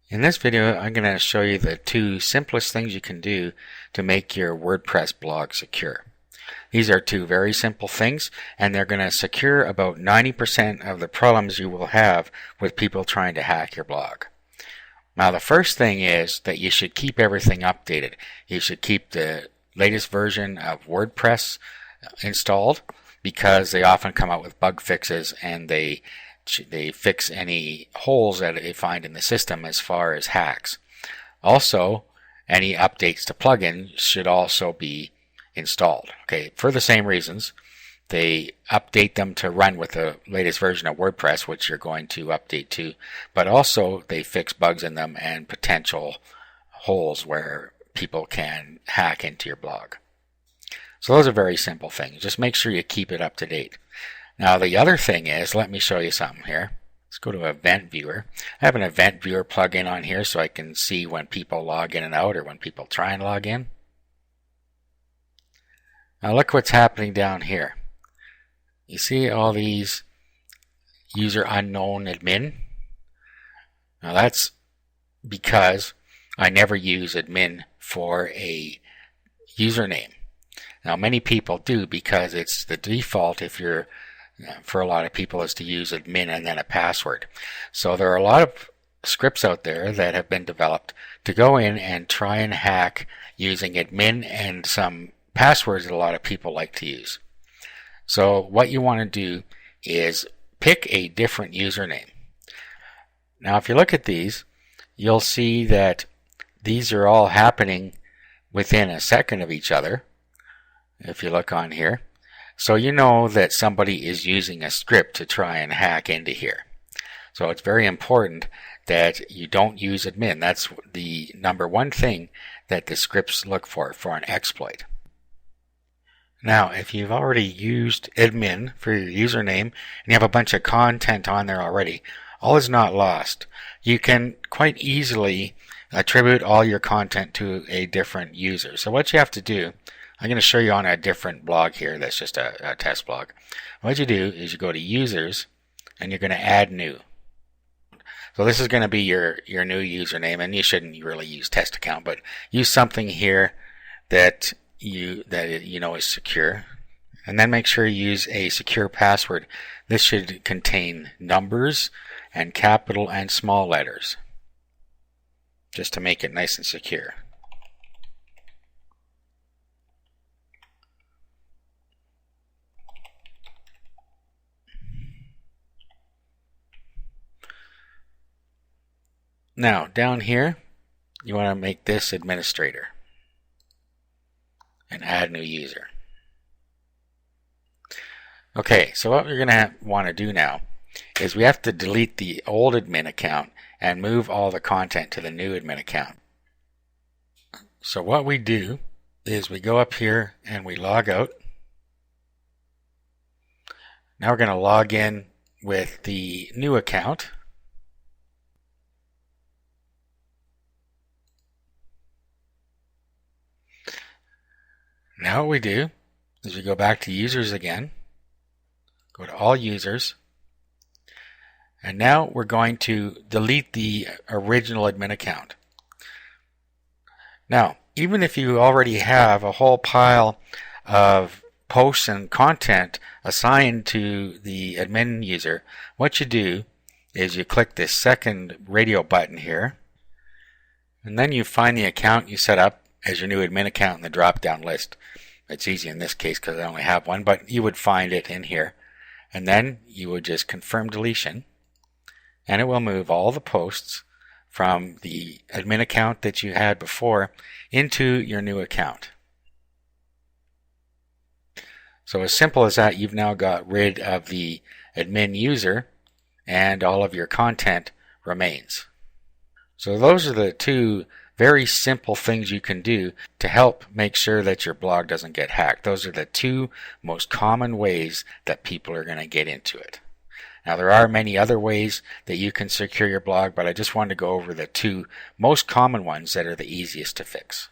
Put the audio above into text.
In this video, I'm going to show you the two simplest things you can do to make your WordPress blog secure. These are two very simple things, and they're going to secure about 90% of the problems you will have with people trying to hack your blog. Now, the first thing is that you should keep everything updated. You should keep the latest version of WordPress installed, because they often come out with bug fixes and they fix any holes that they find in the system as far as hacks. Also, any updates to plugins should also be installed. Okay, for the same reasons, they update them to run with the latest version of WordPress, which you're going to update to, but also they fix bugs in them and potential holes where people can hack into your blog. So those are very simple things. Just make sure you keep it up to date. Now the other thing is, let me show you something here. Let's go to Event Viewer. I have an Event Viewer plugin on here so I can see when people log in and out, or when people try and log in. Now look what's happening down here. You see all these user unknown admin? Now that's because I never use admin for a username. Now many people do, because it's the default for a lot of people is to use admin and then a password. So there are a lot of scripts out there that have been developed to go in and try and hack using admin and some passwords that a lot of people like to use. So what you want to do is pick a different username. Now if you look at these, you'll see that these are all happening within a second of each other. If you look on here, so you know that somebody is using a script to try and hack into here. So it's very important that you don't use admin. That's the number one thing that the scripts look for an exploit. Now, if you've already used admin for your username and you have a bunch of content on there already, all is not lost. You can quite easily attribute all your content to a different user. So what you have to do, I'm going to show you on a different blog here that's just a test blog. What you do is you go to Users and you're going to add new. So this is going to be your new username, and you shouldn't really use test account, but use something here that you know is secure. And then make sure you use a secure password. This should contain numbers and capital and small letters, just to make it nice and secure. Now, down here, you want to make this administrator and add new user. Okay, so what we're going to want to do now is we have to delete the old admin account and move all the content to the new admin account. So what we do is we go up here and we log out. Now we're going to log in with the new account. Now what we do is we go back to Users again, go to All Users, and now we're going to delete the original admin account. Now, even if you already have a whole pile of posts and content assigned to the admin user, what you do is you click this second radio button here, and then you find the account you set up as your new admin account in the drop-down list. It's easy in this case because I only have one, but you would find it in here. And then you would just confirm deletion, and it will move all the posts from the admin account that you had before into your new account. So as simple as that, you've now got rid of the admin user and all of your content remains. So those are the two very simple things you can do to help make sure that your blog doesn't get hacked. Those are the two most common ways that people are going to get into it. Now there are many other ways that you can secure your blog, but I just wanted to go over the two most common ones that are the easiest to fix.